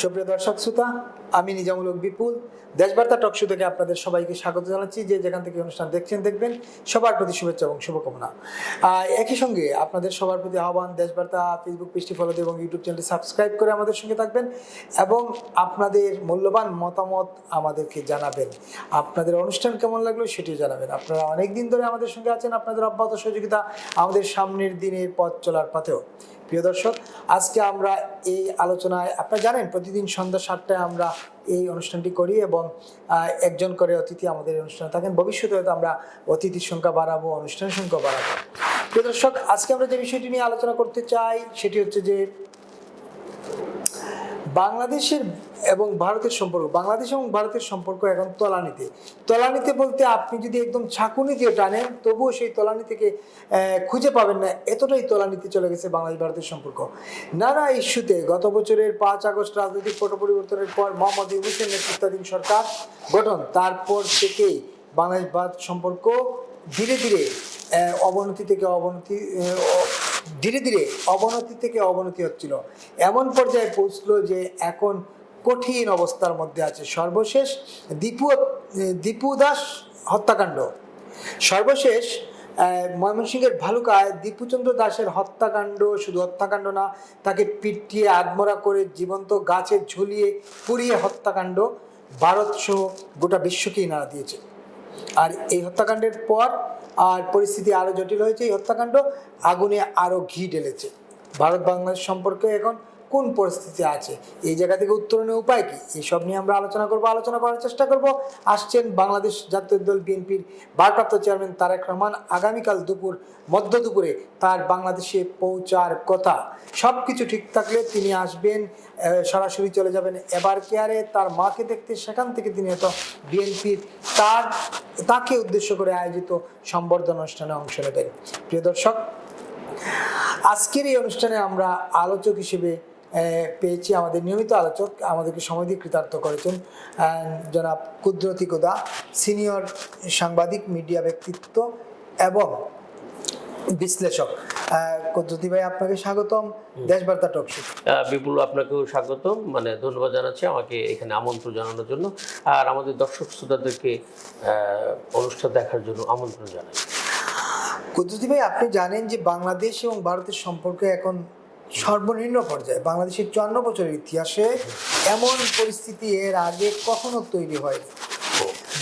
সুপ্রিয় দর্শক শ্রোতা, আমি নিজামুল হক বিপুল দেশবার্তা টক শো থেকে আপনাদের সবাইকে স্বাগত জানাচ্ছি। যে যেখান থেকে অনুষ্ঠান দেখছেন দেখবেন, সবার প্রতি শুভেচ্ছা এবং শুভকামনা। একই সঙ্গে আপনাদের সবার প্রতি আহ্বান, দেশবার্তা ফেসবুক পেজটি ফলো দিয়ে এবং ইউটিউব চ্যানেলটি সাবস্ক্রাইব করে আমাদের সঙ্গে থাকবেন এবং আপনাদের মূল্যবান মতামত আমাদেরকে জানাবেন। আপনাদের অনুষ্ঠান কেমন লাগলো সেটিও জানাবেন। আপনারা অনেক দিন ধরে আমাদের সঙ্গে আছেন, আপনাদের অব্যাহত সহযোগিতা আমাদের সামনের দিনের পথ চলার পথেও। প্রিয় দর্শক, আজকে আমরা এই আলোচনায়, আপনারা জানেন প্রতিদিন সন্ধ্যা 7টায় আমরা এই অনুষ্ঠানটি করি এবং একজন করে অতিথি আমাদের এই অনুষ্ঠানে থাকেন। ভবিষ্যতে হয়তো আমরা অতিথির সংখ্যা বাড়াবো, অনুষ্ঠানের সংখ্যা বাড়াবো। প্রিয় দর্শক, আজকে আমরা যে বিষয়টি নিয়ে আলোচনা করতে চাই সেটি হচ্ছে যে বাংলাদেশের এবং ভারতের সম্পর্ক। বাংলাদেশ এবং ভারতের সম্পর্ক এখন তলানিতে। তলানিতে বলতে আপনি যদি একদম ছাঁকুনি দিয়ে টানেন তবুও সেই তলানি থেকে খুঁজে পাবেন না, এতটাই তলানিতে চলে গেছে বাংলাদেশ ভারতের সম্পর্ক। নানা ইস্যুতে গত বছরের 5 আগস্ট রাজনৈতিক পট পরিবর্তনের পর মোহাম্মদ ইউনূসের নেতৃত্বাধীন সরকার গঠন, তারপর থেকেই বাংলাদেশ ভারত সম্পর্ক ধীরে ধীরে অবনতি থেকে অবনতি হচ্ছিল। এমন পর্যায়ে পৌঁছলো যে এখন কঠিন অবস্থার মধ্যে আছে। সর্বশেষ দীপু দাস হত্যাকাণ্ড, সর্বশেষ ময়মনসিংহের ভালুকায় দীপুচন্দ্র দাসের হত্যাকাণ্ড, শুধু হত্যাকাণ্ড না, তাকে পিটিয়ে আধমরা করে জীবন্ত গাছে ঝুলিয়ে পুড়িয়ে হত্যাকাণ্ড ভারত সহ গোটা বিশ্বকেই নাড়া দিয়েছে। আর এই হত্যাকাণ্ডের পর আর পরিস্থিতি আরও জটিল হয়েছে। এই হত্যাকাণ্ড আগুনে আরও ঘি ঢেলেছে। ভারত বাংলাদেশ সম্পর্কে এখন কোন পরিস্থিতি আছে, এই জায়গা থেকে উত্তরণের উপায় কি, এইসব নিয়ে আমরা আলোচনা করার চেষ্টা করব। আসছেন বাংলাদেশ জাতীয় দল বিএনপির ভারপ্রাপ্ত চেয়ারম্যান তারেক রহমান। আগামীকাল মধ্য দুপুরে তার বাংলাদেশে পৌঁছার কথা। সব কিছু ঠিক থাকলে তিনি আসবেন, সরাসরি চলে যাবেন এবার কেয়ারে তার মাকে দেখতে। সেখান থেকে তিনি হয়তো বিএনপির তাকে উদ্দেশ্য করে আয়োজিত সংবর্ধনা অনুষ্ঠানে অংশ নেবেন। প্রিয় দর্শক, আজকের এই অনুষ্ঠানে আমরা আলোচক হিসেবে পেয়েছি আমাদের নিয়মিত আলোচক, আমাদেরকে সময় দিয়ে কৃতার্থ করেছেন জনাব কুদরতি গোদা, সিনিয়র সাংবাদিক, মিডিয়া ব্যক্তিত্ব এবং বিশ্লেষক। কুদরতি ভাই, আপনাকে স্বাগতম দেশবার্তা টক শো। বিপুল, আপনাকেও স্বাগতম, ধন্যবাদ জানাচ্ছি আমাকে এখানে আমন্ত্রণ জানানোর জন্য, আর আমাদের দর্শক শ্রোতাদেরকে অনুষ্ঠান দেখার জন্য আমন্ত্রণ জানাই। কুদরতি ভাই, আপনি জানেন যে বাংলাদেশ এবং ভারতের সম্পর্ক এখন সর্বনিম্ন পর্যায়ে। বাংলাদেশের 54 বছরের ইতিহাসে এমন পরিস্থিতি এর আগে কখনো তৈরি হয়নি।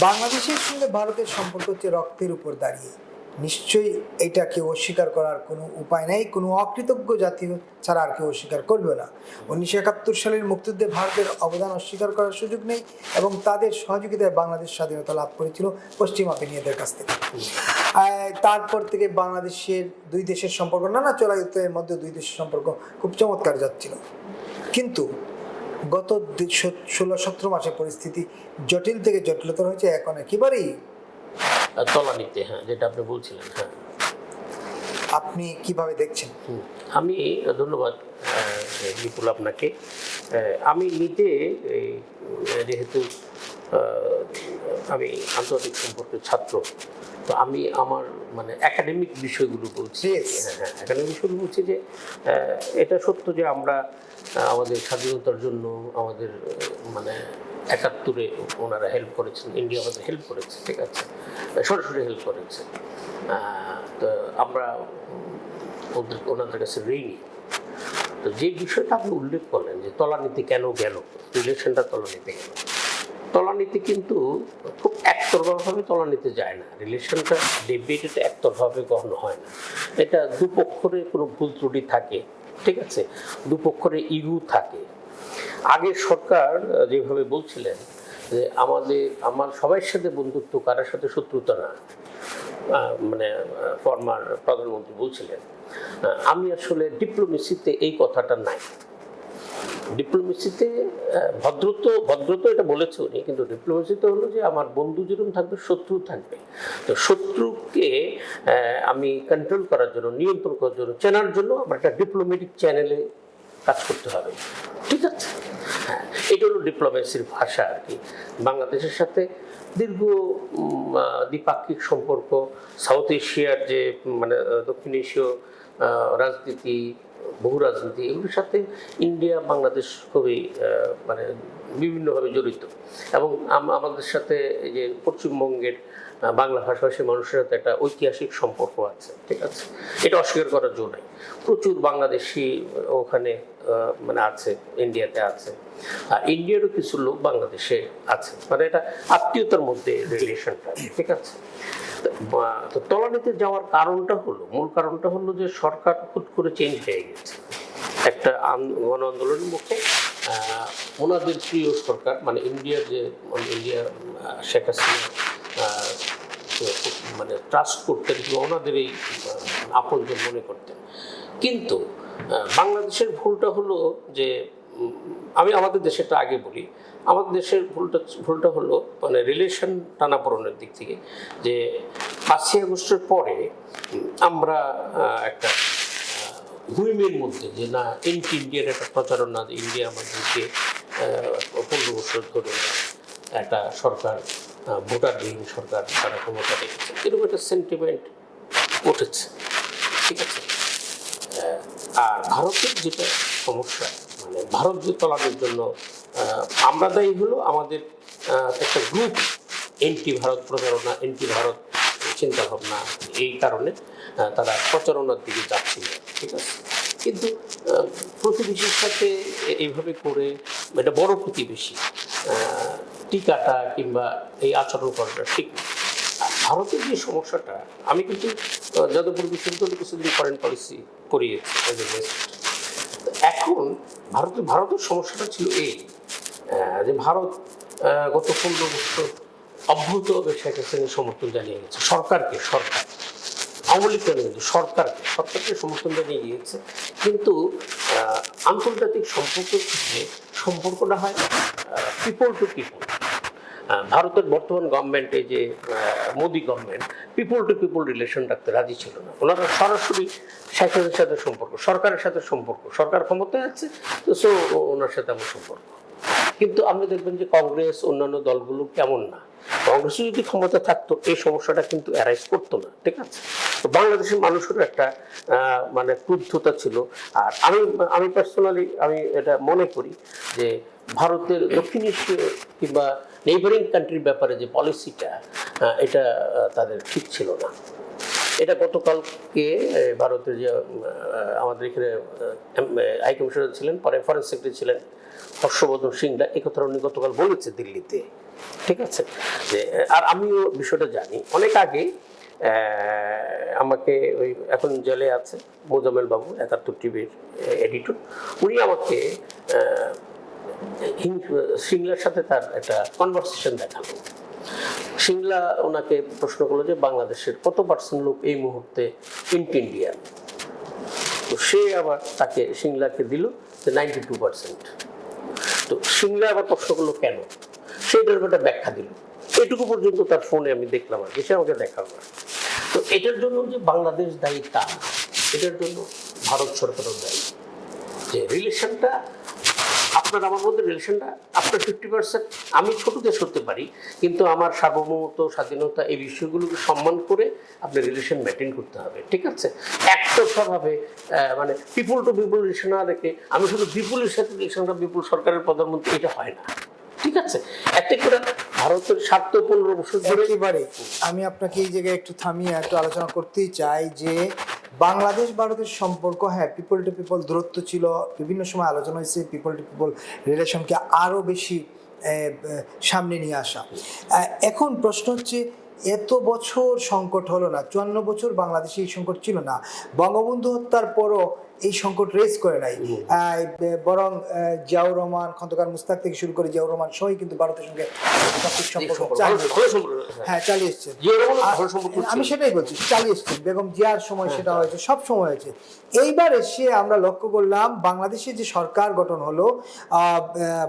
বাংলাদেশের সঙ্গে ভারতের সম্পর্ক হচ্ছে রক্তের উপর দাঁড়িয়ে। নিশ্চয়ই এটাকে অস্বীকার করার কোনো উপায় নেই, কোনো অকৃতজ্ঞ জাতি ছাড়া আর কেউ অস্বীকার করবে না। 1971 সালের মুক্তিযুদ্ধে ভারতের অবদান অস্বীকার করার সুযোগ নেই এবং তাদের সহযোগিতায় বাংলাদেশ স্বাধীনতা লাভ করেছিল পশ্চিমা বেনিয়াদের কাছ থেকে। তারপর থেকে বাংলাদেশের দুই দেশের সম্পর্ক নানা চলায়ুতের মধ্যে দুই দেশের সম্পর্ক খুব চমৎকার যাচ্ছিল। কিন্তু গত 16-17 মাসে পরিস্থিতি জটিল থেকে জটিলতর হয়েছে, এখন একেবারেই তলানিতে। হ্যাঁ, যেটা আপনি বলছিলেন। হ্যাঁ, আপনি কিভাবে দেখছেন? আমি ধন্যবাদ বিপুল আপনাকে। আমি নিজে যেহেতু আমি আন্তর্জাতিক সম্পর্কের ছাত্র, তো আমি আমার একাডেমিক বিষয়গুলো বলছি। হ্যাঁ, একাডেমিক বিষয়গুলো বলছি যে এটা সত্য যে আমরা আমাদের স্বাধীনতার জন্য আমাদের 71-এ ওনারা হেল্প করেছেন, ইন্ডিয়া আমাদের হেল্প করেছে, ঠিক আছে, সরাসরি হেল্প করেছে। তো আমরা ওনাদের কাছে ঋণী। তো যে বিষয়টা আপনি উল্লেখ করলেন যে তলানিতে কেন গেল, রিলেশনটা তলানিতে গেল, তলানিতে কিন্তু খুব একতরফাভাবে তলানিতে যায় না। রিলেশনটা ডিবেট এটা একতরফাভাবে কখনো হয় না। এটা দুপক্ষরে কোনো ভুল ত্রুটি থাকে, ঠিক আছে, দুপক্ষরে ইগো থাকে। আগের সরকার যেভাবে বলছিলেন যে আমার সবার সাথে বন্ধুত্ব, কারোর সাথে শত্রুতা না, ফরমার প্রধানমন্ত্রী বলছিলেন, আমি আসলে ডিপ্লোমেসিতে এই কথাটা নাই। ডিপ্লোমেসিতে ভদ্রতা এটা বলেছে উনি, কিন্তু ডিপ্লোমেসিতে হলো যে আমার বন্ধু যেরকম থাকবে শত্রু থাকবে। তো শত্রুকে আমি কন্ট্রোল করার জন্য, নিয়ন্ত্রণ করার জন্য, চেনার জন্য আমার একটা ডিপ্লোম্যাটিক চ্যানেলে কাজ করতে হবে, ঠিক আছে। হ্যাঁ, এটা হলো ডিপ্লোমেসির ভাষা আর কি। বাংলাদেশের সাথে দীর্ঘ দ্বিপাক্ষিক সম্পর্ক, সাউথ এশিয়ার যে দক্ষিণ এশীয় রাজনীতি, বহু রাজনীতি, এগুলোর সাথে ইন্ডিয়া বাংলাদেশ খুবই মানে বিভিন্নভাবে জড়িত। এবং আমাদের সাথে এই যে পশ্চিমবঙ্গের বাংলা ভাষাভাষী মানুষের সাথে একটা ঐতিহাসিক সম্পর্ক আছে, ঠিক আছে, এটা অস্বীকার করার জো নাই। প্রচুর বাংলাদেশি ওখানে মানে আছে, ইন্ডিয়াতে আছে, আর ইন্ডিয়ারও কিছু লোক বাংলাদেশে আছে, মানে এটা আত্মীয়তার মধ্যে রিলেশনটা, ঠিক আছে। তো তলানিতে যাওয়ার কারণটা হলো, মূল কারণটা হলো যে সরকার হুট করে চেঞ্জ হয়ে গেছে একটা গণ আন্দোলনের মুখে। ওনাদের প্রিয় সরকার, মানে ইন্ডিয়ার যে ইন্ডিয়া শেখ হাসিনা মানে ট্রাস্ট করতেন, ওনাদের এই আপনজন মনে করতেন। কিন্তু বাংলাদেশের ভুলটা হলো যে আমি আমাদের দেশেরটা আগে বলি, আমাদের দেশের ভুলটা হলো মানে রিলেশন টানাপোড়েনের দিক থেকে, যে 5ই আগস্টের পরে আমরা একটা হুইমের মধ্যে যে না এন্টি ইন্ডিয়ার একটা প্রচারণা, যে ইন্ডিয়া আমাদেরকে 15 বছর ধরে একটা সরকার, ভোটারবিহীন সরকার তারা ক্ষমতা রেখেছে, এরকম একটা সেন্টিমেন্ট উঠেছে, ঠিক আছে। আর ভারতের যেটা সমস্যা, মানে ভারত যে তলানোর জন্য আমরা দায়ী হলো আমাদের একটা গ্রুপ এন্টি ভারত প্রচারণা, এন্টি ভারত চিন্তাভাবনা, এই কারণে তারা প্রচারণার দিকে যাচ্ছিল, ঠিক আছে। কিন্তু প্রতিবেশীর সাথে এইভাবে করে, এটা বড় প্রতিবেশী, টিকাটা কিংবা এই আচরণ করাটা ঠিক না। আর ভারতের যে সমস্যাটা, আমি কিন্তু যাদবপুর বিশ্ববিদ্যালয়ে কিছুদিন ফরেন পলিসি পড়িয়েছি। এখন ভারতের সমস্যাটা ছিল এই যে ভারত গত 15 বছর অভূতভাবে শেখ হাসিনার সমর্থন জানিয়ে গেছে সরকারকে, সরকার আওয়ামী লীগ কিন্তু সরকারকে সমর্থন জানিয়ে গিয়েছে। কিন্তু আন্তর্জাতিক সম্পর্কের ক্ষেত্রে সম্পর্কটা হয় পিপল টু পিপল। ভারতের বর্তমান গভর্নমেন্ট, এই যে Modi government, people to people relation রাখতে রাজি ছিল না। ওনারা সরাসরি শেখ হাসিনার সাথে সম্পর্ক, সরকারের সাথে সম্পর্ক, সরকার ক্ষমতায় আছে তো সো ওনার সাথে আমার সম্পর্ক। কিন্তু আপনি দেখবেন যে কংগ্রেস, অন্যান্য দলগুলো কেমন না, কংগ্রেসে যদি ক্ষমতা থাকতো এই সমস্যাটা কিন্তু অ্যারাইজ করতো না, ঠিক আছে। তো বাংলাদেশের মানুষেরও একটা মানে ক্রুদ্ধতা ছিল। আর আমি পার্সোনালি আমি এটা মনে করি যে ভারতের দক্ষিণ এশীয় কিংবা নেইবারিং কান্ট্রির ব্যাপারে যে পলিসিটা, এটা তাদের ঠিক ছিল না। এটা গতকালকে ভারতের যে আমাদের এখানে হাই কমিশনার ছিলেন, পরে ফরেন সেক্রেটারি ছিলেন হর্ষবর্ধন সিংলা, এই কথাটা উনি গতকাল বলেছে দিল্লিতে, ঠিক আছে। যে আর আমিও বিষয়টা জানি, অনেক আগে আমাকে ওই এখন জেলে আছে মোজাম্মেল বাবু, 71 টিভির এডিটর, উনি আমাকে সিংলার সাথে তার একটা কনভারসেশন দেখালো। সিংলা ওনাকে প্রশ্ন করলো যে বাংলাদেশের কত % লোক এই মুহূর্তে ইন্ডিয়ান। তো সে আবার তাকে সিংলাকে দিল যে 92%। তো সিংলা আবার প্রশ্ন করলো কেন, সেইটার একটা ব্যাখ্যা দিল। এটুকু পর্যন্ত তার ফোনে আমি দেখলাম, আর সে আমাকে দেখালো না। তো এটার জন্য যে বাংলাদেশ দায়ী তা, এটার জন্য ভারত সরকারও দায়ী। যে রিলেশনটা আপনার আমার মধ্যে, রিলেশনটা আপনার 50%, আমি ছোট দেশ হতে পারি কিন্তু আমার সার্বভৌমত্ব, স্বাধীনতা, এই বিষয়গুলোকে সম্মান করে আপনি রিলেশন মেনটেন করতে হবে, ঠিক আছে। একতরফাভাবে মানে পিপল টু পিপল রিলেশন না রেখে আমি শুধু বিপুলের সাথে রিলেশনটা, বিপুল সরকারের প্রধানমন্ত্রী, এটা হয় না, ঠিক আছে। এতে করে ভারতের স্বার্থ 15 বছর ধরে। একেবারে আমি আপনাকে এই জায়গায় একটু থামিয়ে একটু আলোচনা করতেই চাই যে বাংলাদেশ ভারতের সম্পর্ক, হ্যাঁ পিপল টু পিপল দূরত্ব ছিল, বিভিন্ন সময় আলোচনা হয়েছে পিপল টু পিপল রিলেশনকে আরও বেশি সামনে নিয়ে আসা। এখন প্রশ্ন হচ্ছে, এত বছর সংকট হলো না, 54 বছর বাংলাদেশে এই সংকট ছিল না, বঙ্গবন্ধু হত্যার পরও এই সংকট রেজ করে নাই, বরং জিয়াউর রহমান, খন্দকার মুস্তাক থেকে শুরু করে জিয়াউর রহমান সবাই কিন্তু ভারতের সঙ্গে চালিয়ে এসছেন। আমি সেটাই বলছি, চালিয়ে এসছেন। বেগম জিয়ার সময় সেটা হয়েছে, সব সময় হয়েছে। এইবার এসে আমরা লক্ষ্য করলাম বাংলাদেশে যে সরকার গঠন হলো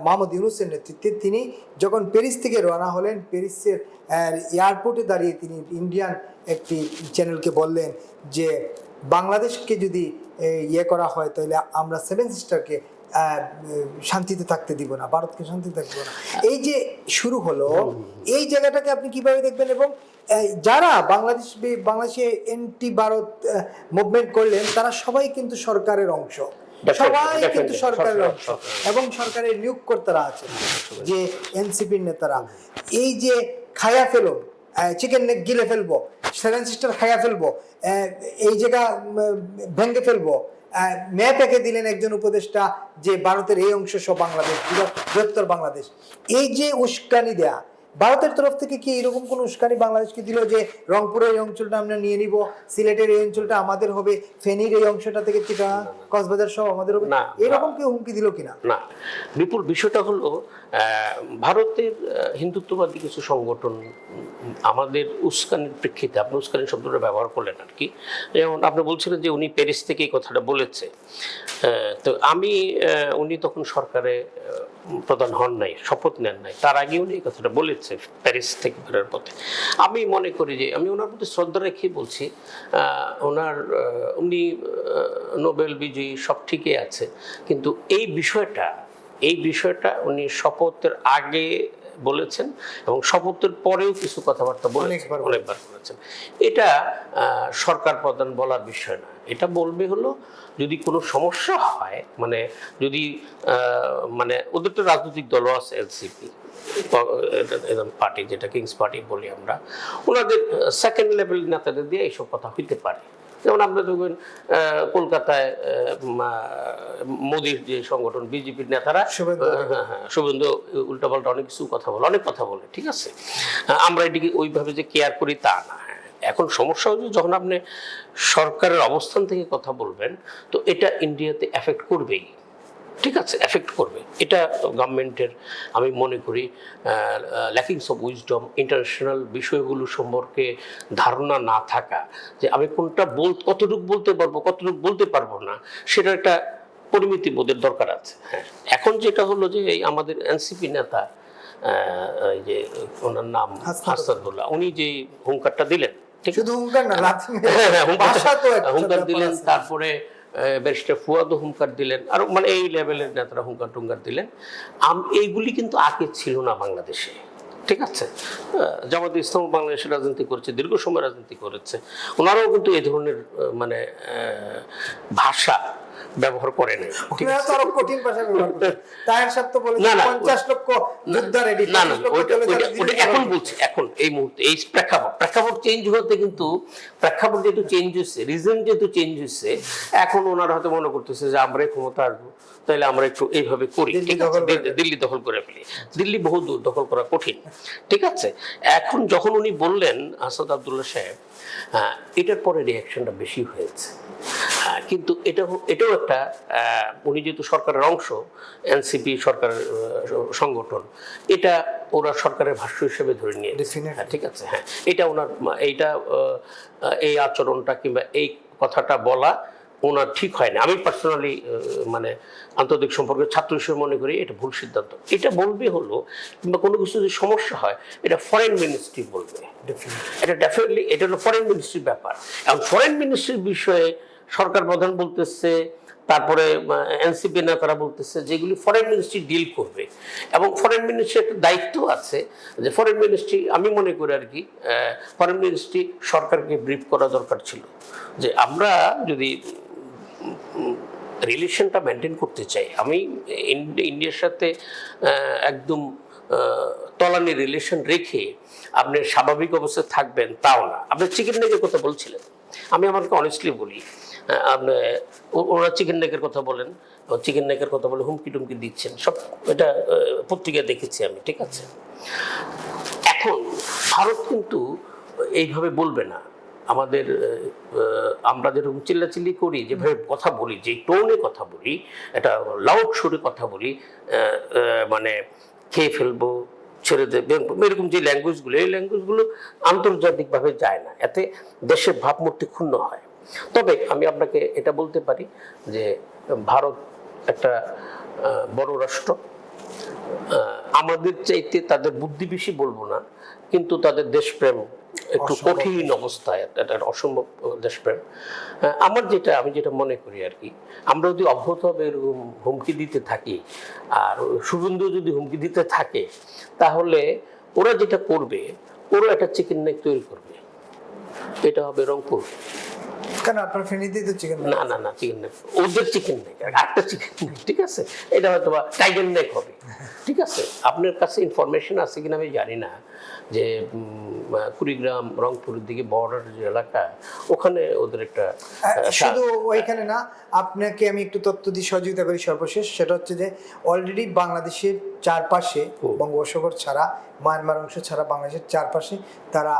মোহাম্মদ ইউনূসের নেতৃত্বে, তিনি যখন প্যারিস থেকে রওনা হলেন, প্যারিসের এয়ারপোর্টে দাঁড়িয়ে তিনি ইন্ডিয়ান একটি চ্যানেলকে বললেন যে বাংলাদেশকে যদি ইয়ে করা হয় তাহলে আমরা 7 সিস্টারকে শান্তিতে থাকতে দিব না, ভারতকে শান্তিতে থাকতে দিব না, এই যে শুরু হলো, এই জায়গাটাকে আপনি কিভাবে দেখবেন? এবং যারা বাংলাদেশে এন্টি ভারত মুভমেন্ট করলেন তারা সবাই কিন্তু সরকারের অংশ, সবাই কিন্তু সরকারের অংশ, এবং সরকারের নিয়োগকর্তারা আছেন যে এনসিপির নেতারা। এই যে খায়া ফেলো, চিকেন নেক গিলে ফেলবো, সেভেন সিস্টার খায়া ফেলবো, এই জায়গা ভেঙে ফেলবো, ম্যাপ এঁকে দিলেন একজন উপদেষ্টা যে ভারতের এই অংশ সব বাংলাদেশ, বৃহত্তর বাংলাদেশ। এই যে উস্কানি দেয়া ভারতের তরফ থেকে, কি এরকম কোন উস্কানি বাংলাদেশকে দিল যে রংপুরের এই অঞ্চলটা আমরা নিয়ে নিব, সিলেটের এই অঞ্চলটা আমাদের হবে, ফেনীর এই অংশটা থেকে চিটাগাং কক্সবাজার সব আমাদের হবে, এরকম কেউ হুমকি দিল কিনা? না বিপুল, বিষয়টা হলো ভারতের হিন্দুত্ববাদী কিছু সংগঠন আমাদের উস্কানির প্রেক্ষিতে, আপনি উস্কানি শব্দটা ব্যবহার করলেন আর কি, যেমন আপনি বলছিলেন যে উনি প্যারিস থেকে এই কথাটা বলেছে। তো উনি তখন সরকারে প্রধান হন নাই, শপথ নেন নাই, তার আগে উনি এই কথাটা বলেছে প্যারিস থেকে ফেরার পথে। আমি মনে করি যে আমি ওনার প্রতি শ্রদ্ধা রেখে বলছি, উনি নোবেল বিজয়ী, সব ঠিকই আছে, কিন্তু এই বিষয়টা উনি শপথের আগে বলেছেন এবং শপথের পরেও কিছু কথাবার্তা অনেকবার বলেছেন। এটা সরকার প্রধান বলার বিষয় না, এটা বলবে হলো যদি কোনো সমস্যা হয়, মানে যদি মানে ওদের তো রাজনৈতিক দলও আছে, এনসিপি পার্টি, যেটা কিংস পার্টি বলি আমরা, ওনাদের সেকেন্ড লেভেল নেতাদের দিয়ে এইসব কথা হইতে পারে। যেমন আমরা দেখবেন কলকাতায় মোদির যে সংগঠন বিজেপির নেতারা, শুভেন্দু উল্টাপাল্টা অনেক কিছু অনেক কথা বলে, ঠিক আছে, আমরা এটিকে ওইভাবে যে কেয়ার করি তা না। এখন সমস্যা হচ্ছে যখন আপনি সরকারের অবস্থান থেকে কথা বলবেন, তো এটা ইন্ডিয়াতে এফেক্ট করবেই, ঠিক আছে, এফেক্ট করবে। এটা গভর্নমেন্টের আমি মনে করি ল্যাকিংস অফ উইজডম, ইন্টারন্যাশনাল বিষয়গুলো সম্পর্কে ধারণা না থাকা, যে আমি কোনটা কতটুকু বলতে পারবো, কতটুকু বলতে পারবো না, সেটা একটা পরিমিতি বোধের দরকার আছে। হ্যাঁ, এখন যেটা হলো যে এই আমাদের এনসিপি নেতা, এই যে ওনার নাম হাসাদুল্লাহ, উনি যে হুঙ্কারটা দিলেন, শুধু হুঙ্কার না, হুঙ্কার দিলেন, তারপরে ব্যারিস্টার ফুয়াদও হুঙ্কার দিলেন, আর মানে এই লেভেলের নেতারা হুঙ্কার টুঙ্কার দিলেন। এইগুলি কিন্তু আগে ছিল না বাংলাদেশে, ঠিক আছে। জামাতে ইসলাম বাংলাদেশের রাজনীতি করেছে, দীর্ঘ সময় রাজনীতি করেছে, ওনারাও কিন্তু এই ধরনের মানে ভাষা ব্যবহার করে নাই। কঠিন ভাষা ব্যবহার করে। তাহের সাহেব তো বলেছেন 50 লক্ষ যোদ্ধা রেডি। না, এখন বলছি, এখন এই মুহূর্তে এই প্রেক্ষাপট চেঞ্জ হতে, কিন্তু প্রেক্ষাপট যেহেতু চেঞ্জ হচ্ছে, রিজন যেহেতু চেঞ্জ হচ্ছে, এখন ওনারা হয়তো মনে করতেছে যে আমরা ক্ষমতা আসবো, তাহলে আমরা একটু এইভাবে করি, ঠিক আছে, দিল্লি দখল করে ফেলি। দিল্লি বহু দূর, দখল করা কঠিন, ঠিক আছে। এখন যখন উনি বললেন আসাদ আব্দুল্লাহ সাহেব, এটার পরে রিয়াকশনটা বেশি হয়েছে। কিন্তু এটাও একটা, উনি যেহেতু সরকারের অংশ, এনসিপি সরকারের সংগঠন, এটা ওরা সরকারের ভাষ্য হিসেবে ধরে নিয়ে, ঠিক আছে। হ্যাঁ, এটা ওনার এই আচরণটা কিংবা এই কথাটা বলা ওনার ঠিক হয় না। আমি পার্সোনালি মানে আন্তর্জাতিক সম্পর্কের ছাত্র হিসেবে মনে করি এটা ভুল সিদ্ধান্ত। এটা বলবে হলো, কিংবা কোনো কিছু যদি সমস্যা হয়, এটা ফরেন মিনিস্ট্রি বলবে, এটা ডেফিনেটলি, এটা হলো ফরেন মিনিস্ট্রির ব্যাপার। এবং ফরেন মিনিস্ট্রির বিষয়ে সরকার প্রধান বলতেছে, তারপরে এনসিপি নেতারা বলতেছে, যেগুলি ফরেন মিনিস্ট্রি ডিল করবে। এবং ফরেন মিনিস্ট্রির একটা দায়িত্ব আছে, যে ফরেন মিনিস্ট্রি, আমি মনে করি আর কি, ফরেন মিনিস্ট্রি সরকারকে ব্রিফ করা দরকার ছিল, যে আমরা যদি রিলেশনটা মেনটেন করতে চাই, আমি ইন্ডিয়ার সাথে একদম তলানি রিলেশন রেখে আপনি স্বাভাবিক অবস্থায় থাকবেন তাও না। আপনি চিকেন নেকের কথা বলছিলেন, আমি আমাকে অনেস্টলি বলি, ওরা চিকেন নেকের কথা বলেন, চিকেন নেকের কথা বলে হুমকি টুমকি দিচ্ছেন, সব এটা পত্রিকায় দেখেছি আমি, ঠিক আছে। এখন ভারত কিন্তু এইভাবে বলবে না। আমাদের আমরা যেরকম চিল্লাচিল্লি করি, যেভাবে কথা বলি, যে টোনে কথা বলি, এটা লাউড সুরে কথা বলি, মানে খেয়ে ফেলবো, ছেড়ে দেবে, এরকম যে ল্যাঙ্গুয়েজগুলো, এই ল্যাঙ্গুয়েজগুলো আন্তর্জাতিকভাবে যায় না, এতে দেশের ভাবমূর্তি ক্ষুণ্ণ হয়। তবে আমি আপনাকে এটা বলতে পারি যে ভারত একটা বড় রাষ্ট্র, আমাদের চাইতে তাদের বুদ্ধি বেশি বলবো না, কিন্তু তাদের দেশপ্রেম একটু কঠিন অবস্থায়, একটা অসম্ভব দেশপ্রেম। আমি যেটা মনে করি আর কি, আমরা যদি অব্যাহতভাবে এরকম হুমকি দিতে থাকি, আর শুভেন্দু যদি হুমকি দিতে থাকে, তাহলে ওরা যেটা করবে, ওরা একটা চিকেন নেক তৈরি করবে। এটা হবে রংপুর। কেন আপনার ফেনীতেই তো চিকেন? না না না, চিকেন নেক ওদের চিকেন নেক, একটা চিকেন নেক, ঠিক আছে? এটা হয়তো বা টাইগার নেক হবে, ঠিক আছে? আপনার কাছে ইনফরমেশন আছে কিনা আমি জানি না, যে কুড়িগ্রাম রংপুরের দিকে বর্ডার যে এলাকা, ওখানে ওদের একটা শুধু ওইখানে না, আপনাকে আমি একটু তথ্য দিয়ে সহযোগিতা করি সর্বশেষ। সেটা হচ্ছে যে অলরেডি বাংলাদেশের চারপাশে, বঙ্গোপসাগর ছাড়া, মায়ানমার অংশ ছাড়া বাংলাদেশের চারপাশে তারা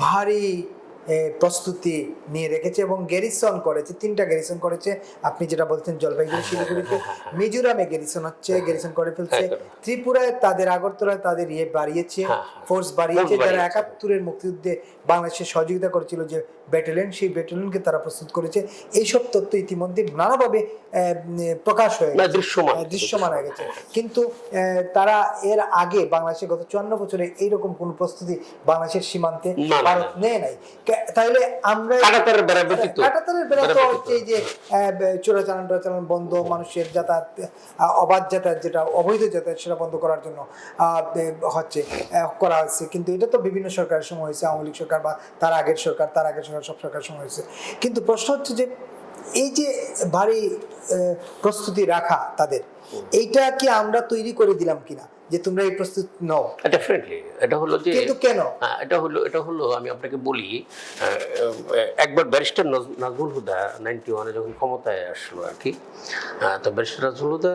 ভারী প্রস্তুতি নিয়ে রেখেছে এবং গ্যারিসন করেছে, 3টা গ্যারিসন করেছে। আপনি যেটা বলছেন জলপাইগুড়ি, শিলিগুড়িতে, মিজোরামে গ্যারিসন হচ্ছে, গ্যারিসন করে ফেলছে। ত্রিপুরায় তাদের, আগরতলায় তাদের বাড়িয়েছে, ফোর্স বাড়িয়েছে। যারা 71-এর মুক্তিযুদ্ধে বাংলাদেশের সহযোগিতা করেছিল, যে ব্যাটালিয়ন, সেই ব্যাটালিয়নকে তারা প্রস্তুত করেছে। এইসব তথ্য ইতিমধ্যে নানাভাবে প্রকাশ হয়ে গেছে, দৃশ্যমান হয়ে গেছে। কিন্তু তারা এর আগে বাংলাদেশে গত 54 বছরে এইরকম কোন প্রস্তুতি বাংলাদেশের সীমান্তে ভারত নেয় নাই। তাহলে আমরা কাঁটাতারের বেড়া তো হচ্ছে যে চোরাচালান বন্ধ, মানুষের যাতায়াত, অবাধ যাতায়াত, যেটা অবৈধ যাতায়াত, সেটা বন্ধ করার জন্য করা হয়েছে। কিন্তু এটা তো বিভিন্ন সরকারের সময় হয়েছে, আওয়ামী লীগ সরকার বা তার আগের সরকার, সব সরকারের সময় হয়েছে। কিন্তু প্রশ্ন হচ্ছে যে এই যে ভারী প্রস্তুতি রাখা তাদের, এইটা কি আমরা তৈরি করে দিলাম কিনা, যে তোমরা এই প্রস্তুত নও? ডেফিনেটলি এটা হলো যে, কিন্তু কেন এটা হলো আমি আপনাকে বলি, একবার ব্যারিস্টার নাজমুল হুদা 91-এ যখন ক্ষমতায় আসলো আর কি, তো ব্যারিস্টার নাজমুল হুদা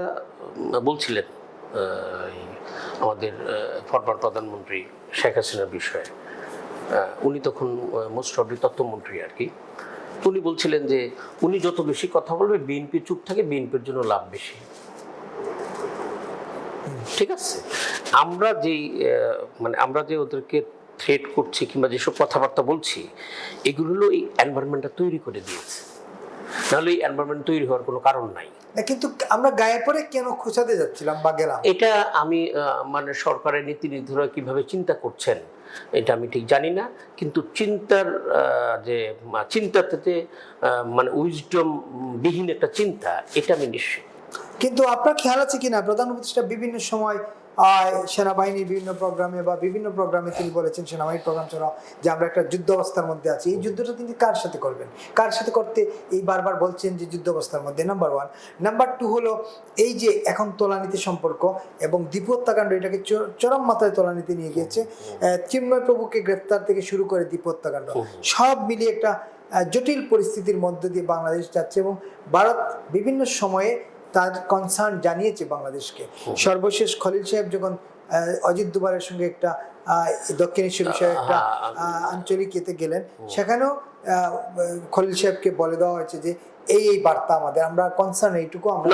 বলছিলেন আমাদের ফরমার প্রধানমন্ত্রী শেখ হাসিনার বিষয়ে, উনি তখন মোস্ট প্রবাবলি তথ্যমন্ত্রী আর কি। উনি বলছিলেন যে উনি যত বেশি কথা বলবে, বিএনপি চুপ থাকে, বিএনপির জন্য লাভ বেশি, ঠিক আছে? আমরা যে ওদেরকে থ্রেট করছি কিংবা যেসব কথাবার্তা বলছি, এগুলো হলো এই এনভায়রনমেন্টটা তৈরি করে দিয়েছে, নাহলে এই এনভায়রনমেন্ট তৈরি হওয়ার কোনো কারণ নাই। কিন্তু আমরা গায়ে পড়ে কেন খোঁচাতে যাচ্ছিলাম বা গেলাম, এটা আমি সরকারের নীতি নির্ধারক কিভাবে চিন্তা করছেন এটা আমি ঠিক জানি না, কিন্তু চিন্তাতে উইজডম বিহীন একটা চিন্তা, এটা আমি নিশ্চিত। কিন্তু আপনার খেয়াল আছে কিনা, প্রধান উপদেষ্টা বিভিন্ন সময় সেনাবাহিনীর বিভিন্ন প্রোগ্রামে তিনি বলেছেন, সেনাবাহিনীর প্রোগ্রাম ছাড়াও, যে আমরা একটা যুদ্ধ অবস্থার মধ্যে আছি। এই যুদ্ধটা তিনি কার সাথে করবেন, কার সাথে করতে এই বারবার বলছেন যে যুদ্ধ অবস্থার মধ্যে, নাম্বার 1। নাম্বার 2 হলো এই যে এখন তলানীতি সম্পর্ক এবং দীপু হত্যাকাণ্ড, এটাকে চরম মাত্রায় তলানীতি নিয়ে গিয়েছে। চিন্ময় প্রভুকে গ্রেফতার থেকে শুরু করে দীপু হত্যাকাণ্ড, সব মিলিয়ে একটা জটিল পরিস্থিতির মধ্যে দিয়ে বাংলাদেশ যাচ্ছে এবং ভারত বিভিন্ন সময়ে তার কনসার্ন জানিয়েছে বাংলাদেশকে। সর্বশেষ খলিল সাহেব যখন অজিত দুবারের সঙ্গে একটা দক্ষিণ এশিয়া বিষয়ে একটা আঞ্চলিক এতে গেলেন, সেখানেও খলিল সাহেবকে বলে দেওয়া হয়েছে যে এই বার্তা আমাদের, আমরা কনসার্ন এইটুকু আমরা।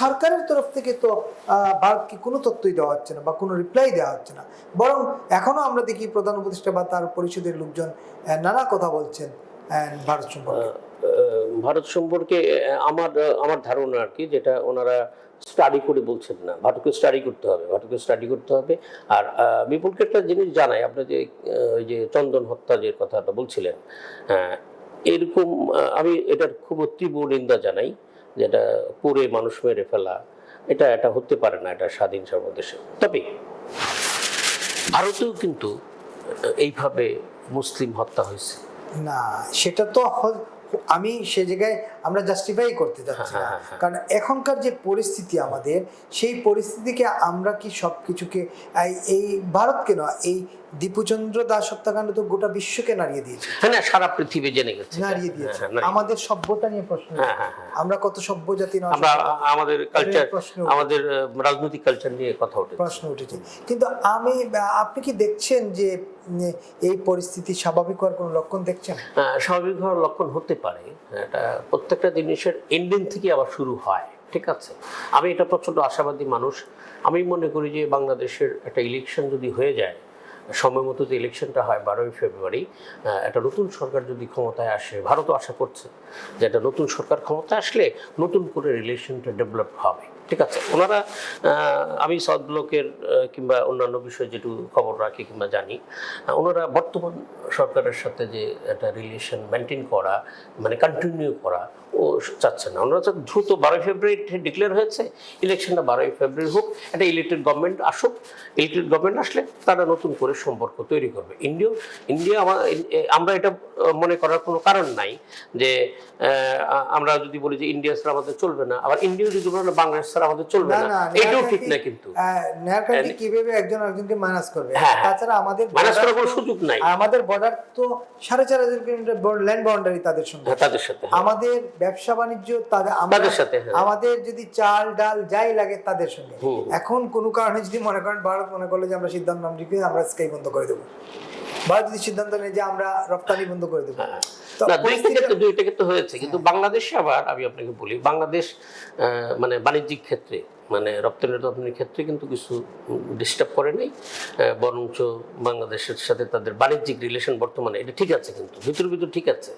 সরকারের তরফ থেকে তো ভারতকে কোনো তথ্যই দেওয়া হচ্ছে না বা কোনো রিপ্লাই দেওয়া হচ্ছে না, বরং এখনো আমরা দেখি প্রধান উপদেষ্টা বা তার পরিষদের লোকজন নানা কথা বলছেন ভারত সম্পর্কে। আমার ধারণা আর কি, যেটা ওনারা স্টাডি করে বলছেন না, ভারতকে স্টাডি করতে হবে। আর বিপুলকে একটা জিনিস জানাই, আপনার যে ওই যে চন্দন হত্যা যে কথাটা বলছিলেন, এরকম আমি এটার খুব তীব্র নিন্দা জানাই, যেটা পুরে মানুষ মেরে ফেলা, এটা হতে পারে না, এটা স্বাধীন সর্বদেশে। তবে ভারতেও কিন্তু এইভাবে মুসলিম হত্যা হয়েছে না, সেটা তো আমি সে জায়গায় আমরা জাস্টিফাই করতে যাচ্ছি না, কারণ এখনকার যে পরিস্থিতি আমাদের, সেই পরিস্থিতিকে আমরা কি সবকিছুকে এই ভারতকে নয়, এই দীপুচন্দ্র দাস হত্যাকাণ্ড তো গোটা বিশ্বকে নাড়িয়ে দিয়েছে। হ্যাঁ, সারা পৃথিবী জেনে গেছে, নাড়িয়ে দিয়েছে। আমাদের সভ্যতা নিয়ে প্রশ্ন, আমরা কত সভ্য জাতি না, আমাদের কালচার, আমাদের রাজনৈতিক কালচার নিয়ে প্রশ্ন উঠেছে। কিন্তু আপনি কি দেখছেন যে এই পরিস্থিতি স্বাভাবিক হওয়ার কোনো লক্ষণ দেখছেন? স্বাভাবিক হওয়ার লক্ষণ হতে পারে, এটা প্রত্যেকটা জিনিসের এন্ডিং থেকে আবার শুরু হয়, ঠিক আছে? আমি এটা প্রচণ্ড আশাবাদী মানুষ। আমি মনে করি যে বাংলাদেশের একটা ইলেকশন যদি হয়ে যায়, সময় মতো যে ইলেকশনটা হয় 12ই ফেব্রুয়ারি, একটা নতুন সরকার যদি ক্ষমতায় আসে, ভারতও আশা করছে যে একটা নতুন সরকার ক্ষমতায় আসলে নতুন করে রিলেশনটা ডেভেলপ হবে। ঠিক আছে। ওনারা আমি সাউথ ব্লকের কিংবা অন্যান্য বিষয়ে যেটুকু খবর রাখি কিংবা জানি, ওনারা বর্তমান সরকারের সাথে যে একটা রিলেশন মেনটেন করা, মানে কন্টিনিউ করা, ও চাচ্ছে না। ওনারা দ্রুত 12 ফেব্রুয়ারি ডিক্লেয়ার হয়েছে, ইলেকশনটা 12 ফেব্রুয়ারি হোক, একটা ইলেক্টেড গভর্নমেন্ট আসুক, ইলেক্টেড গভর্নমেন্ট আসলে তারা নতুন করে সম্পর্ক তৈরি করবে। ইন্ডিয়া আমরা এটা মনে করার কোনো কারণ নাই যে আমরা যদি বলি যে ইন্ডিয়া ছাড়া আমাদের চলবে না, আবার ইন্ডিয়া যদি বলে বাংলাদেশ ছাড়া আমাদের চলবে না, এটাও ঠিক না। কিন্তু কিভাবে একজন একজনকে মাইনাস করবে? হ্যাঁ, তাছাড়া আমাদের মাইনাস করার কোনো সুযোগ নাই। আমাদের বর্ডার তো 4,500 কিলোমিটার ল্যান্ড বাউন্ডারি তাদের সঙ্গে, তাদের সাথে আমাদের ব্যবসা বাণিজ্য তাদের সাথে, আমাদের যদি চাল ডাল যাই লাগে তাদের সঙ্গে। এখন কোনো কারণে যদি মনে করেন ভারত মনে করলো যে আমরা সিদ্ধান্ত আমরা স্কাই বন্ধ করে দেবো, ভারত যদি সিদ্ধান্ত নেয় যে আমরা রপ্তানি বন্ধ করে দেবো, দুইটা ক্ষেত্রে হয়েছে। কিন্তু বাংলাদেশে আবার আমি আপনাকে বলি, বাংলাদেশ মানে বাণিজ্যিক ক্ষেত্রে, মানে রপ্তানির ক্ষেত্রে কিন্তু কিছু ডিস্টার্ব করে নাই, বরঞ্চ বাংলাদেশের সাথে তাদের বাণিজ্যিক রিলেশন বর্তমানে এটা ঠিক আছে, কিন্তু ভিতর ঠিক আছে।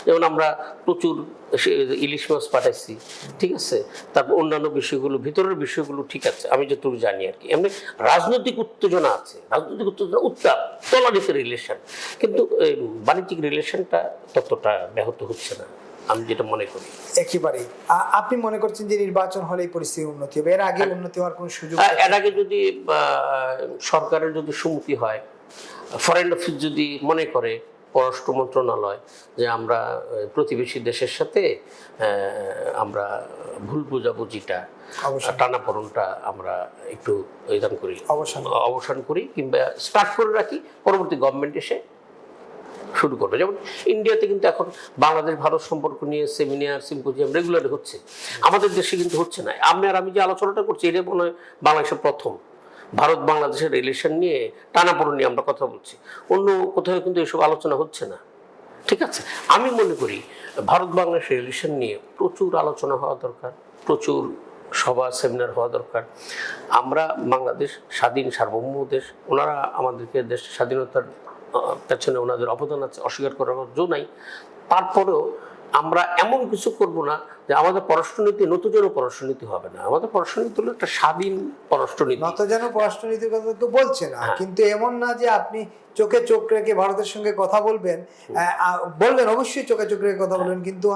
যেমন আমরা প্রচুর ইলিশ মাছ পাঠাইছি, ঠিক আছে, তারপর অন্যান্য বিষয়গুলো, ভিতরের বিষয়গুলো ঠিক আছে, আমি যতটুকু জানি আর কি। এমনি রাজনৈতিক উত্তেজনা আছে, রাজনৈতিক উত্তেজনা, উত্তাপ, তলানিতে রিলেশন, কিন্তু বাণিজ্যিক রিলেশনটা ততটা ব্যাহত হচ্ছে না, আমি যেটা মনে করি। একেবারেই আপনি মনে করছেন যে নির্বাচন হলে এই পরিস্থিতির উন্নতি হবে? এর আগে উন্নতি হওয়ার কোনো সুযোগ? এর আগে যদি সরকারের যদি সম্মতি হয়, ফরেন অফিস যদি মনে করে, পররাষ্ট্র মন্ত্রণালয়, যে আমরা প্রতিবেশী দেশের সাথে আমরা ভুল বোঝাবুঝিটা, টানাপোড়েনটা আমরা একটু অবসান করি কিংবা স্টার্ট করে রাখি, পরবর্তী গভর্নমেন্ট এসে শুরু করবে। যেমন ইন্ডিয়াতে কিন্তু এখন বাংলাদেশ ভারত সম্পর্ক নিয়ে সেমিনার, সিম্পোজিয়াম রেগুলার হচ্ছে, আমাদের দেশে কিন্তু হচ্ছে না। আমি যে আলোচনাটা করছি, এটা মনে হয় বাংলাদেশের প্রথম ভারত বাংলাদেশের রিলেশন নিয়ে, টানাপোড়েন নিয়ে আমরা কথা বলছি। অন্য কোথাও কিন্তু এসব আলোচনা হচ্ছে না, ঠিক আছে। আমি মনে করি ভারত বাংলাদেশ রিলেশন নিয়ে প্রচুর আলোচনা হওয়া দরকার, প্রচুর সভা সেমিনার হওয়া দরকার। আমরা বাংলাদেশ স্বাধীন সার্বভৌম দেশ, ওনারা আমাদেরকে দেশ স্বাধীনতার পেছনে ওনাদের অবদান আছে, অস্বীকার করার জন্য নাই। তারপরেও আমরা এমন কিছু করব না যে আমাদের পররাষ্ট্রনীতি নতুন পররাষ্ট্রনীতি হবে না। আমাদের পররাষ্ট্রনীতি হলো একটা স্বাধীন পররাষ্ট্রনীতি। নতুন পররাষ্ট্রনীতির কথা তো বলছে না, কিন্তু এমন না যে আপনি চোখে চোখ রেখে ভারতের সঙ্গে কথা বলবেন, অবশ্যই চোখে চোখ রেখে কথা বলবেন, কিন্তু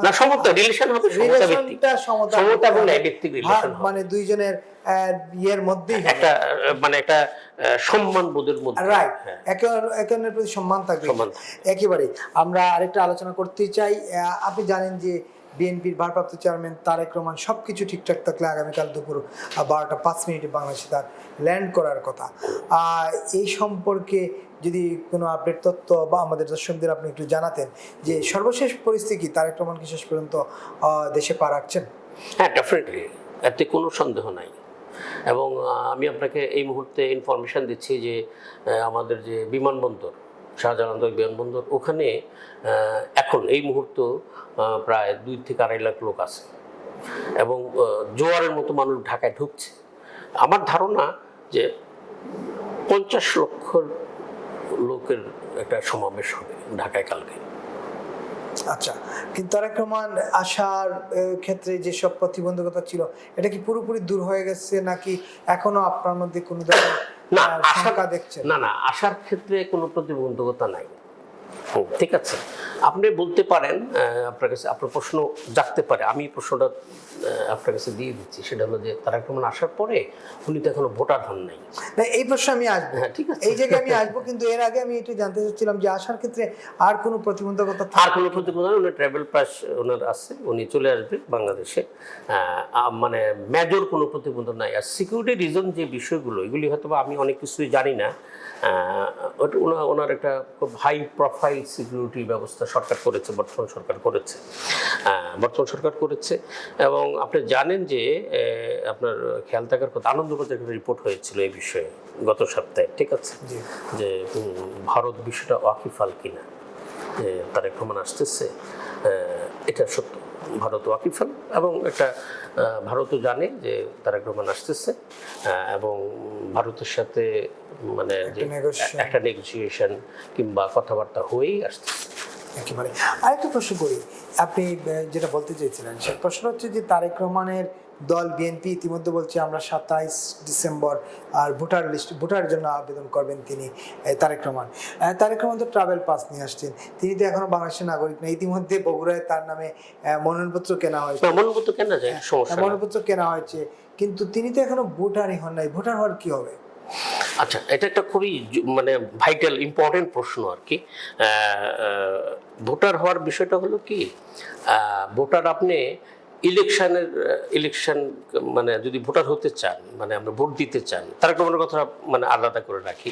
মানে দুইজনের ইয়ের মধ্যেই একটা সম্মান বোধের মধ্যে, রাইট, একের প্রতি সম্মান থাকবে। একেবারে আমরা আরেকটা আলোচনা করতে চাই। আপনি জানেন যে বিএনপির ভারপ্রাপ্ত চেয়ারম্যান তারেক রহমান সবকিছু ঠিকঠাক থাকলে আগামীকাল দুপুর 12টা 5 মিনিটে বাংলাদেশে তার ল্যান্ড করার কথা। এই সম্পর্কে যদি কোনো আপডেট তথ্য বা আমাদের দর্শকদের আপনি একটু জানাতেন যে সর্বশেষ পরিস্থিতি, তারেক রহমান কি শেষ পর্যন্ত দেশে পা রাখছেন? হ্যাঁ, ডেফিনেটলি, এতে কোনো সন্দেহ নাই। এবং আমি আপনাকে এই মুহূর্তে ইনফরমেশন দিচ্ছি যে আমাদের যে বিমানবন্দর, শাহজালাল বিমানবন্দর, ওখানে এখন এই মুহূর্তে প্রায় 2 থেকে 2.5 লাখ লোক আছে এবং জোয়ারের মতো মানুষ ঢাকায় ঢুকছে। আমার ধারণা যে 50 লক্ষ লোকের একটা সমাবেশ হবে ঢাকায় কালকে। আচ্ছা, কিন্তু তারেক রহমান আসার ক্ষেত্রে যেসব প্রতিবন্ধকতা ছিল, এটা কি পুরোপুরি দূর হয়ে গেছে নাকি এখনো আপনার মধ্যে কোনো আশঙ্কা দেখছেন? না, আসার ক্ষেত্রে কোনো প্রতিবন্ধকতা নাই, ঠিক আছে। আপনি বলতে পারেন, আপনার কাছে আপনার প্রশ্ন জাগতে পারে, আমি প্রশ্নটা আপনার কাছে দিয়ে দিচ্ছি। সেটা হলো যে তারেক রহমান আসার পরে উনি তো এখনো ভোটার হন নাই। না, এই প্রশ্নে আমি আসবো, হ্যাঁ, ঠিক আছে, এই জায়গায় আমি আসবো, কিন্তু এর আগে আমি এটা জানতে চাচ্ছিলাম যে আসার ক্ষেত্রে আর কোনো প্রতিবন্ধকতা? আর কোনো প্রতিবন্ধকতা, উনি ট্রাভেল পাস ওনার আছে, উনি চলে আসবে বাংলাদেশে, মানে মেজর কোনো প্রতিবন্ধক নাই। আর সিকিউরিটি রিজন যে বিষয়গুলো, এগুলি হয়তো আমি অনেক কিছুই জানি না, ওনার একটা খুব হাই প্রোফাইল সিকিউরিটি ব্যবস্থা সরকার করেছে, বর্তমান সরকার করেছে। এবং আপনি জানেন যে আপনার খেয়াল থাকার কথা, আনন্দবাজার একটা রিপোর্ট হয়েছিল এই বিষয়ে গত সপ্তাহে, ঠিক আছে, যে ভারত বিষয়টা ওয়াকিফাল কিনা, যে তারেক রহমান আসতেছে, এটা সত্য, ভারত ওয়াকিফাল, এবং একটা ভারতও জানে যে তারেক রহমান আসতেছে, এবং ভারতের সাথে মানে যে একটা নেগোসিয়েশন কিংবা কথাবার্তা হয়েই আসতেছে। একেবারে। আরেকটা প্রশ্ন করি, আপনি যেটা বলতে চেয়েছিলেন সে প্রশ্ন হচ্ছে যে তারেক রহমানের দল বিএনপি ইতিমধ্যে বলছে আমরা 27 ডিসেম্বর আর ভোটার জন্য আবেদন করবেন তিনি, তারেক রহমান। তারেক রহমান তো ট্রাভেল পাস নিয়ে আসছেন, তিনি তো এখনো বাংলাদেশের নাগরিক না। ইতিমধ্যে বগুড়ায় তার নামে মনোনয়নপত্র কেনা হয়েছে, মনোনয়নপত্র কেনা যায়, সমস্যা নেই। মনোনয়নপত্র কেনা হয়েছে, কিন্তু তিনি তো এখনো ভোটারই হন নাই। ভোটার হওয়ার কি হবে? আচ্ছা, এটা একটা খুবই মানে ভাইটাল ইম্পর্টেন্ট প্রশ্ন আর কি। ভোটার হওয়ার বিষয়টা হলো কি, ভোটার আপনি ইলেকশন মানে যদি ভোটার হতে চান, মানে আমরা ভোট দিতে চান, তার একটা মনের কথা মানে আলাদা করে রাখি,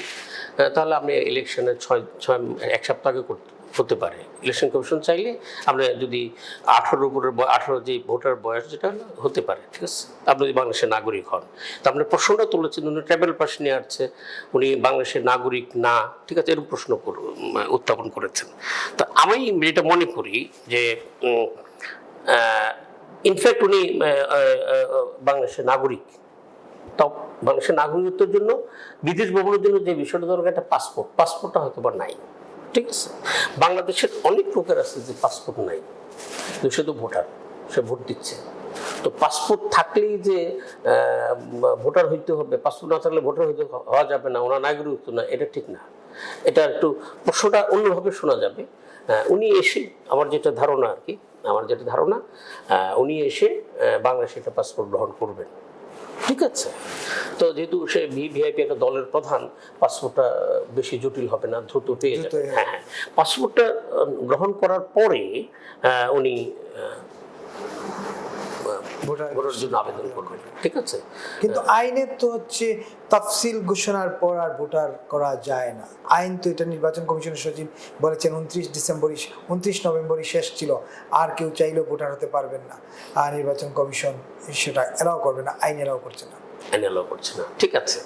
তাহলে আপনি ইলেকশনের এক সপ্তাহ আগে হতে পারে। ইলেকশন কমিশন চাইলে আমরা যদি 18 উপরের 18 যে ভোটার বয়স যেটা হতে পারে, ঠিক আছে, আপনি যদি বাংলাদেশের নাগরিক হন। তো আপনার প্রশ্নটা তুলেছেন, উনি ট্রাভেল পাস নিয়ে আসছে, উনি বাংলাদেশের নাগরিক না, ঠিক আছে, এরকম প্রশ্ন উত্থাপন করেছেন। তো আমি যেটা মনে করি যে ইনফ্যাক্ট উনি বাংলাদেশের নাগরিক, তাও বাংলাদেশের নাগরিকত্বের জন্য বিদেশ ভ্রমণের জন্য যে বিষয়টা দরকার, একটা পাসপোর্টটা হয়তো বা নাই, ঠিক আছে। বাংলাদেশের অনেক লোকের আছে যে পাসপোর্ট নাই, সে তো ভোটার, সে ভোট দিচ্ছে। তো পাসপোর্ট থাকলেই যে ভোটার হইতে হবে, পাসপোর্ট না থাকলে ভোটার হইতে হওয়া যাবে না, ওনার নাগরিকত্ব না, এটা ঠিক না। এটা একটু প্রশ্নটা অন্যভাবে শোনা যাবে। উনি এসে আমার যেটা ধারণা আর কি, উনি এসে বাংলাদেশে একটা পাসপোর্ট গ্রহণ করবেন, ঠিক আছে। তো যেহেতু সে ভিআইপি একটা দলের প্রধান, পাসপোর্টটা বেশি জটিল হবে না, দ্রুত পেয়ে যাবে। হ্যাঁ, পাসপোর্টটা গ্রহণ করার পরে উনি ভোটার জন্য আবেদন করবেন, ঠিক আছে। কিন্তু আইনে তো হচ্ছে তাফসিল ঘোষণার পর আর ভোটার করা যায় না। আইন তো এটা নির্বাচন কমিশনের সচিব বলেছেন 29 নভেম্বরই শেষ ছিল, আর কেউ চাইলেও ভোটার হতে পারবেন না। আর নির্বাচন কমিশন সেটা এলাও করবে না, আইন এলাও করছে না। ঠিক আছে,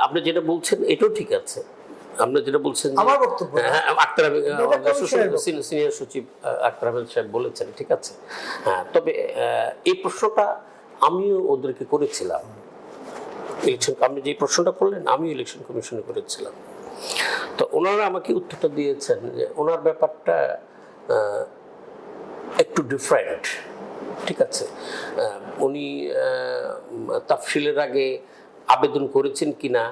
আপনি যেটা বলছেন এটাও ঠিক আছে। আপনি যেটা বলছেন, আমার বক্তব্য আক্তার সিনিয়র সচিব আক্তার আহমেদ সাহেব বলেছেন, ঠিক আছে। তবে এই প্রশ্নটা আমিও ওদেরকে করেছিলাম। আপনি যে প্রশ্নটা করলেন আমিও ইলেকশন কমিশনে করেছিলাম। তো ওনারা আমাকে উত্তরটা দিয়েছেন যে ওনার ব্যাপারটা একটু ডিফারেন্ট, ঠিক আছে। উনি তাফসিলের আগে আবেদন করেছেন কিনা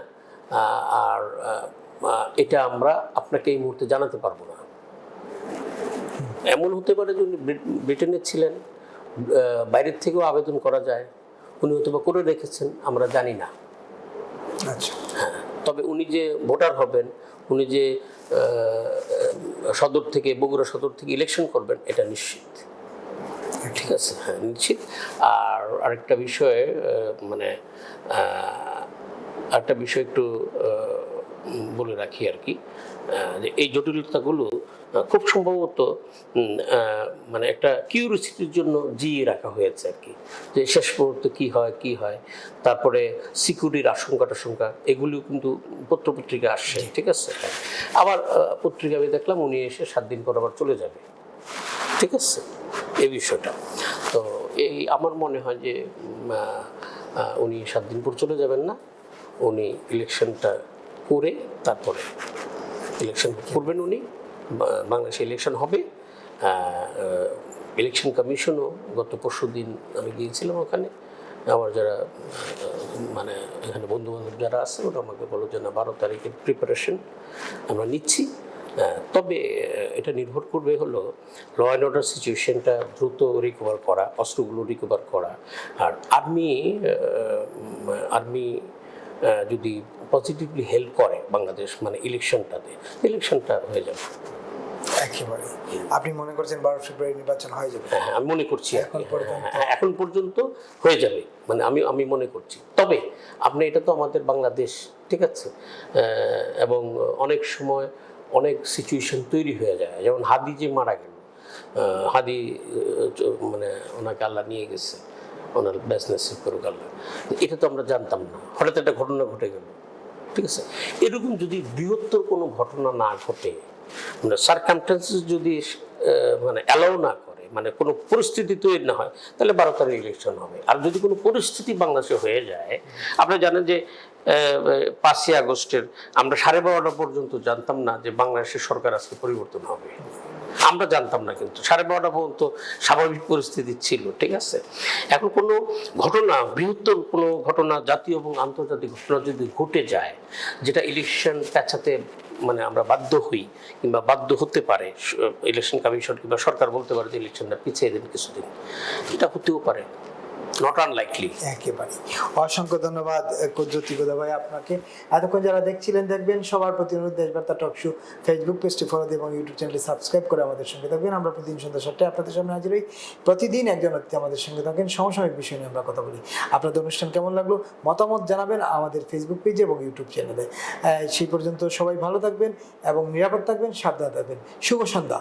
আর এটা আমরা আপনাকে এই মুহূর্তে জানাতে পারবো না। এমন হতে পারে যে উনি ব্রিটেনে ছিলেন, বাইরের থেকেও আবেদন করা যায়, উনি হয়তো বা করে রেখেছেন, আমরা জানি না। আচ্ছা, হ্যাঁ, তবে উনি যে ভোটার হবেন, উনি যে বগুড়া সদর থেকে ইলেকশন করবেন, এটা নিশ্চিত, ঠিক আছে। হ্যাঁ, নিশ্চিত। আর আরেকটা বিষয় মানে একটা বিষয় একটু বলে রাখি আর কি, যে এই জটিলতাগুলো খুব সম্ভবত মানে একটা কিউরিওসিটির জন্য জিয়ে রাখা হয়েছে আর কি, যে শেষ মুহূর্তে কি হয়, তারপরে সিকিউরিটির আশঙ্কা এগুলিও কিন্তু পত্রপত্রিকা আসছে, ঠিক আছে। আবার পত্রিকা আমি দেখলাম উনি এসে 7 দিন পর আবার চলে যাবে, ঠিক আছে, এই বিষয়টা। তো এই আমার মনে হয় যে উনি 7 দিন পর চলে যাবেন না, উনি ইলেকশনটা করে তারপরে ইলেকশন করবেন। উনি বাংলাদেশে ইলেকশন হবে। ইলেকশন কমিশনও গত পরশুদিন আমি গিয়েছিলাম ওখানে, আমার যারা মানে এখানে বন্ধুবান্ধব যারা আছে ওরা আমাকে বলো যে না 12 তারিখের প্রিপারেশন আমরা নিচ্ছি। তবে এটা নির্ভর করবে হলো ল অ্যান্ড অর্ডার সিচুয়েশনটা দ্রুত রিকভার করা, অস্ত্রগুলো রিকভার করা, আর আর্মি যদি পজিটিভলি হেল্প করে বাংলাদেশ মানে ইলেকশনটা হয়ে যাবে একেবারে। আপনি মনে করছেন 12 ফেব্রুয়ারি নির্বাচন হয়ে যাবে? হ্যাঁ, আমি মনে করছি এখন পর্যন্ত হয়ে যাবে, মানে আমি মনে করছি। তবে আপনি এটা তো আমাদের বাংলাদেশ, ঠিক আছে, এবং অনেক সময় অনেক সিচুয়েশন তৈরি হয়ে যায়। যেমন হাদি যে মারা গেল, হাদি মানে ওনাকে আল্লাহ নিয়ে গেছে, ওনার বিজনেস করুক আল্লাহ, এটা তো আমরা জানতাম না, হঠাৎ একটা ঘটনা ঘটে গেল, ঠিক আছে। এরকম যদি বৃহত্তর কোনো ঘটনা না ঘটে, মানে সার্কামস্ট্যান্সেস যদি মানে অ্যালাউ না করে, মানে কোনো পরিস্থিতি তৈরি না হয়, তাহলে 12 তারিখ ইলেকশন হবে। আর যদি কোনো পরিস্থিতি বাংলাদেশে হয়ে যায়, আপনারা জানেন যে 5ই আগস্টের আমরা 12:30 পর্যন্ত জানতাম না যে বাংলাদেশের সরকার আজকে পরিবর্তন হবে। আমরা জানতাম না, কিন্তু 12:30 পর্যন্ত স্বাভাবিক পরিস্থিতি ছিল, ঠিক আছে। এখন কোনো ঘটনা, বৃহত্তর কোনো ঘটনা, জাতীয় এবং আন্তর্জাতিক ঘটনা যদি ঘটে যায়, যেটা ইলেকশন পেঁচাতে মানে আমরা বাধ্য হই কিংবা বাধ্য হতে পারে, ইলেকশন কমিশন কিংবা সরকার বলতে পারে যে ইলেকশনটা পিছিয়ে দিন কিছুদিন, এটা হতেও পারে, নট আনলাইকলি। একেবারে অসংখ্য ধন্যবাদ কুদরতি গোদা ভাই আপনাকে। এতক্ষণ যারা দেখছিলেন দেখবেন, সবার প্রতি অনুরোধ দেশবার্তা টক শো ফেসবুক পেজটি ফলো দিয়ে এবং ইউটিউব চ্যানেলটি সাবস্ক্রাইব করে আমাদের সঙ্গে থাকবেন। আমরা প্রতিদিন সন্ধ্যা 7টায় আপনাদের সামনে হাজির হই। প্রতিদিন একজন অতিথি আমাদের সঙ্গে থাকেন, সমসাময়িক বিষয় নিয়ে আমরা কথা বলি। আপনাদের অনুষ্ঠান কেমন লাগলো মতামত জানাবেন আমাদের ফেসবুক পেজে এবং ইউটিউব চ্যানেলে। সেই পর্যন্ত সবাই ভালো থাকবেন এবং নিরাপদ থাকবেন, সাবধানে থাকবেন। শুভ সন্ধ্যা।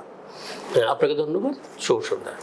আপনাকে ধন্যবাদ, শুভ সন্ধ্যা।